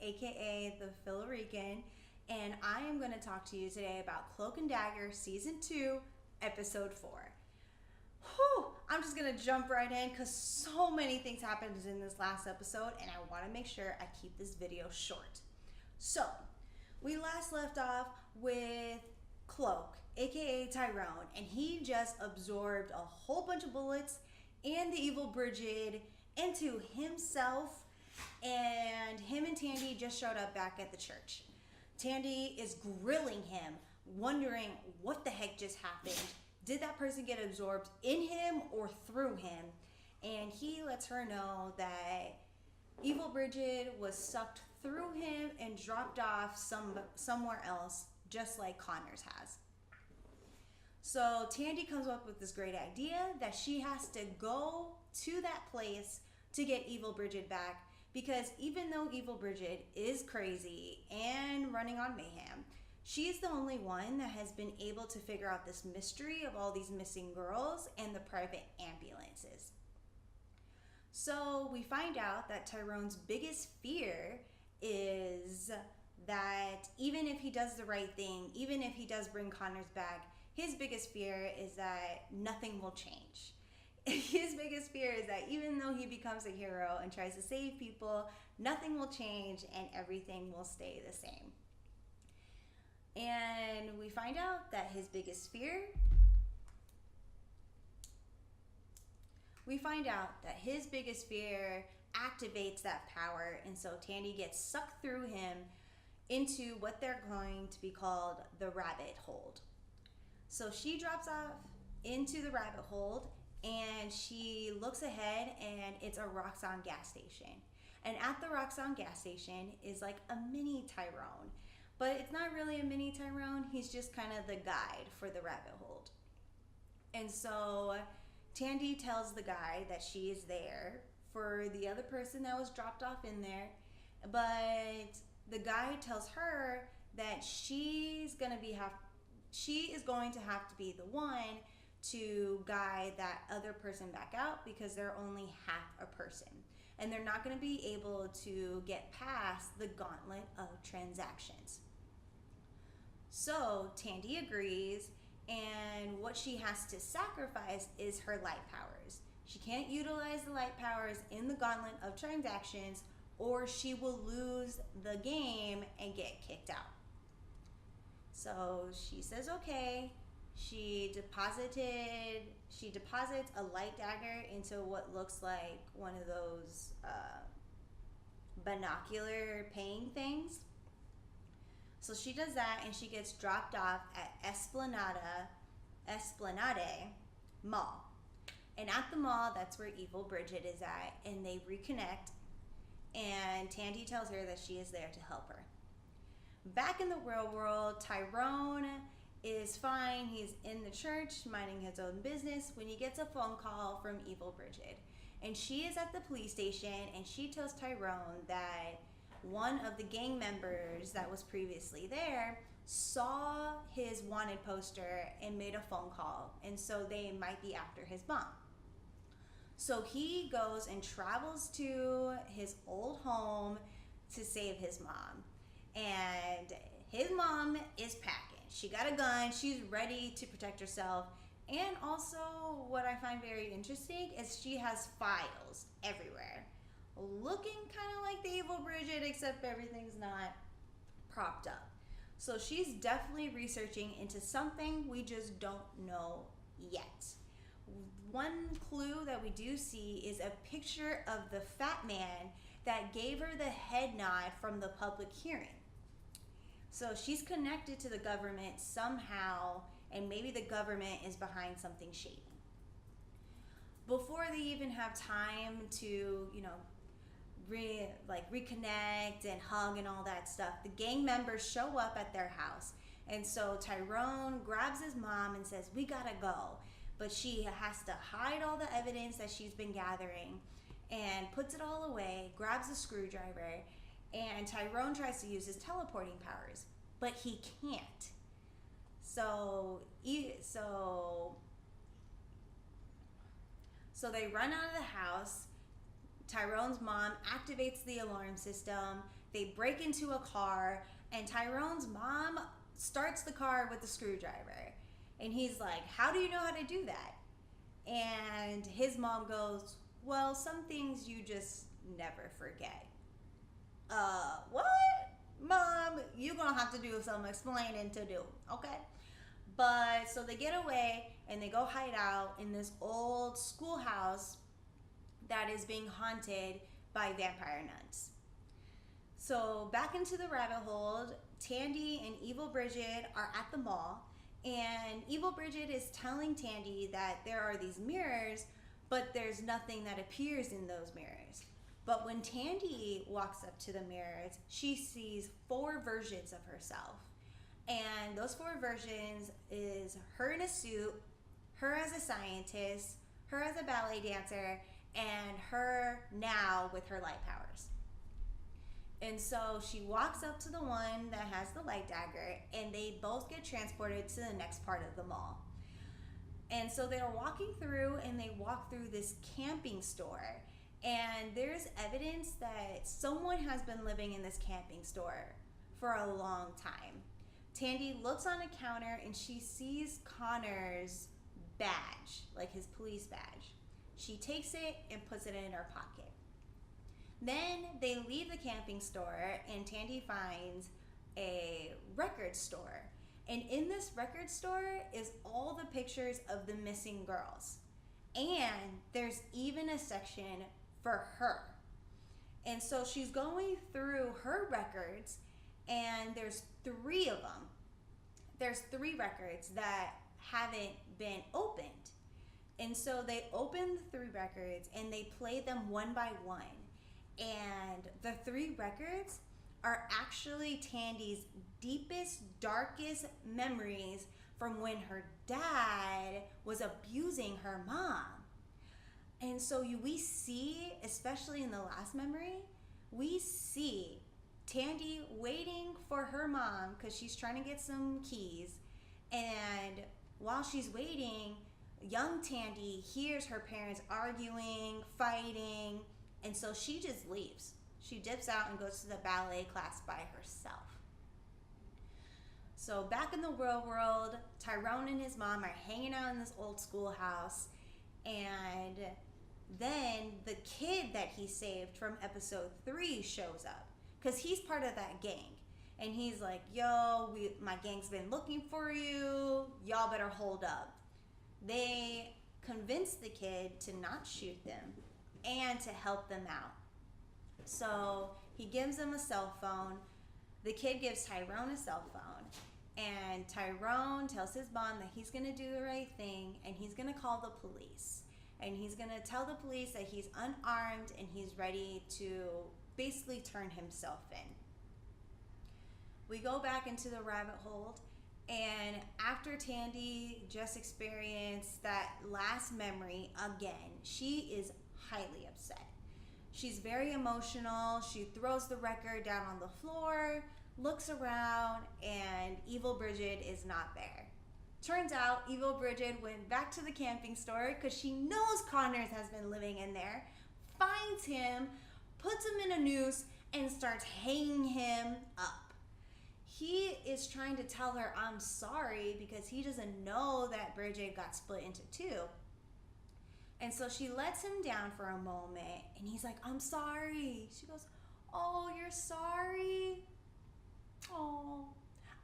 aka the Philarican, and I am going to talk to you today about Cloak and Dagger Season 2, Episode 4. Whew, I'm just going to jump right in because so many things happened in this last episode, and I want to make sure I keep this video short. So, we last left off with Cloak, aka Tyrone, and he just absorbed a whole bunch of bullets and the evil Brigid into himself, and him and Tandy just showed up back at the church. Tandy is grilling him, wondering what the heck just happened. Did that person get absorbed in him or through him? And he lets her know that evil Brigid was sucked through him and dropped off somewhere else, just like Connors has. So Tandy comes up with this great idea that she has to go to that place to get evil Brigid back, because even though evil Brigid is crazy and running on mayhem, she's the only one that has been able to figure out this mystery of all these missing girls and the private ambulances. So we find out that Tyrone's biggest fear is that even if he does the right thing, even if he does bring Connors back, his biggest fear is that nothing will change. His biggest fear is that even though he becomes a hero and tries to save people, nothing will change and everything will stay the same. And we find out that his biggest fear activates that power, and so Tandy gets sucked through him into what they're going to be called the rabbit hold. So she drops off into the rabbit hold, and she looks ahead, and it's a Roxxon gas station. And at the Roxxon gas station is like a mini Tyrone. But it's not really a mini Tyrone, he's just kind of the guide for the rabbit hold. And so Tandy tells the guy that she is there for the other person that was dropped off in there. But the guy tells her that she is going to have to be the one to guide that other person back out, because they're only half a person and they're not going to be able to get past the gauntlet of transactions. So Tandy agrees, and what she has to sacrifice is her light powers. She can't utilize the light powers in the gauntlet of transactions, or she will lose the game and get kicked out. So she says okay. She deposits a light dagger into what looks like one of those binocular paying things. So she does that, and she gets dropped off at Esplanade Mall. And at the mall, that's where evil Brigid is at, and they reconnect, and Tandy tells her that she is there to help her. Back in the real world, Tyrone is fine. He's in the church minding his own business when he gets a phone call from evil Brigid, and she is at the police station, and she tells Tyrone that one of the gang members that was previously there saw his wanted poster and made a phone call, and so they might be after his mom. So he goes and travels to his old home to save his mom, and his mom is packing. She got a gun, she's ready to protect herself, and also what I find very interesting is she has files everywhere, looking kind of like the evil Brigid, except everything's not propped up. So she's definitely researching into something we just don't know yet. One clue that we do see is a picture of the fat man that gave her the head nod from the public hearing. So she's connected to the government somehow, and maybe the government is behind something shady. Before they even have time to, reconnect and hug and all that stuff, the gang members show up at their house. And so Tyrone grabs his mom and says, "We gotta go." But she has to hide all the evidence that she's been gathering and puts it all away, grabs a screwdriver, and Tyrone tries to use his teleporting powers, but he can't. So they run out of the house. Tyrone's mom activates the alarm system, They break into a car, and Tyrone's mom starts the car with a screwdriver. And he's like, how do you know how to do that? And his mom goes, well, some things you just never forget. What? Mom, you're gonna have to do some explaining to do, okay? But so they get away and they go hide out in this old schoolhouse that is being haunted by vampire nuns. So back into the rabbit hole, Tandy and Evil Brigid are at the mall, and Evil Brigid is telling Tandy that there are these mirrors, but there's nothing that appears in those mirrors. But when Tandy walks up to the mirrors, she sees 4 versions of herself. And those 4 versions is her in a suit, her as a scientist, her as a ballet dancer, and her now with her light powers. And so she walks up to the one that has the light dagger, and they both get transported to the next part of the mall. And so they're walking through, and they walk through this camping store. And there's evidence that someone has been living in this camping store for a long time. Tandy looks on a counter and she sees Connor's badge, like his police badge. She takes it and puts it in her pocket. Then they leave the camping store and Tandy finds a record store. And in this record store is all the pictures of the missing girls. And there's even a section for her. And so she's going through her records, and there's 3 of them. There's 3 records that haven't been opened. And so they open the 3 records and they play them one by one. And the 3 records are actually Tandy's deepest, darkest memories from when her dad was abusing her mom. And so we see, especially in the last memory, we see Tandy waiting for her mom because she's trying to get some keys. And while she's waiting, young Tandy hears her parents arguing, fighting, and so she just leaves. She dips out and goes to the ballet class by herself. So back in the real world, Tyrone and his mom are hanging out in this old schoolhouse, and then the kid that he saved from episode 3 shows up because he's part of that gang. And he's like, yo, my gang's been looking for you. Y'all better hold up. They convince the kid to not shoot them and to help them out. So he gives them a cell phone. The kid gives Tyrone a cell phone. And Tyrone tells his mom that he's going to do the right thing and he's going to call the police. And he's going to tell the police that he's unarmed and he's ready to basically turn himself in. We go back into the rabbit hole, and after Tandy just experienced that last memory again, she is highly upset. She's very emotional. She throws the record down on the floor, looks around, and Evil Brigid is not there. Turns out Evil Brigid went back to the camping store because she knows Connors has been living in there, finds him, puts him in a noose, and starts hanging him up. He is trying to tell her, I'm sorry, because he doesn't know that Brigid got split into 2. And so she lets him down for a moment, and he's like, I'm sorry. She goes, oh, you're sorry? Oh,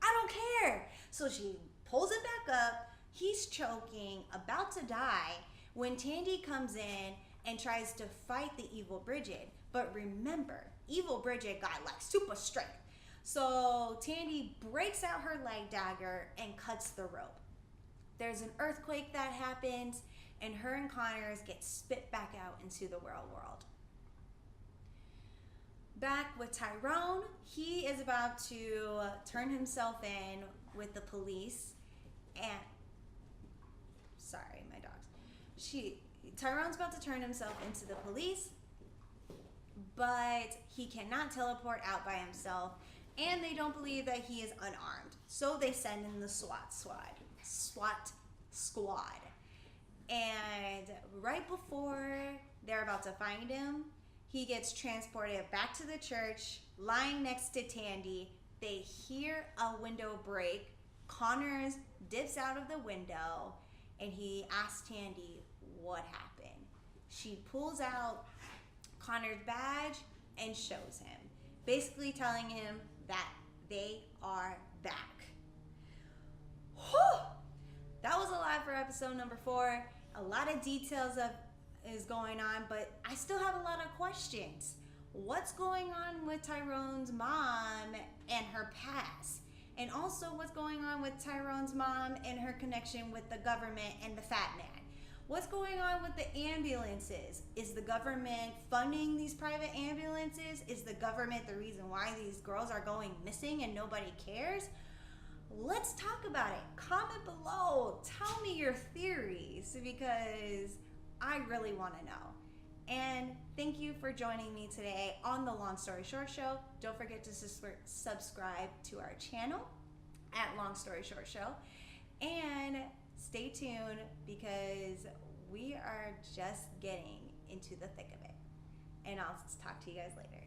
I don't care. So she pulls him back up. He's choking, about to die, when Tandy comes in and tries to fight the Evil Brigid. But remember, Evil Brigid got like super strength. So Tandy breaks out her light dagger and cuts the rope. There's an earthquake that happens, and her and Connors get spit back out into the real world. Back with Tyrone, he is about to turn himself in with the police. And sorry, my dogs. Tyrone's about to turn himself into the police, but he cannot teleport out by himself, and they don't believe that he is unarmed. So they send in the SWAT squad. And right before they're about to find him, He gets transported back to the church, lying next to Tandy. They hear a window break. Connors dips out of the window, and he asks Tandy what happened. She pulls out Connor's badge and shows him, basically telling him that they are back. Whew! That was a lot for episode number 4. A lot of details is going on, but I still have a lot of questions. What's going on with Tyrone's mom and her past? And also what's going on with Tyrone's mom and her connection with the government and the fat man? What's going on with the ambulances? Is the government funding these private ambulances? Is the government the reason why these girls are going missing and nobody cares? Let's talk about it. Comment below. Tell me your theories, because I really want to know. And thank you for joining me today on the Long Story Short Show. Don't forget to subscribe to our channel at Long Story Short Show. And stay tuned, because we are just getting into the thick of it. And I'll talk to you guys later.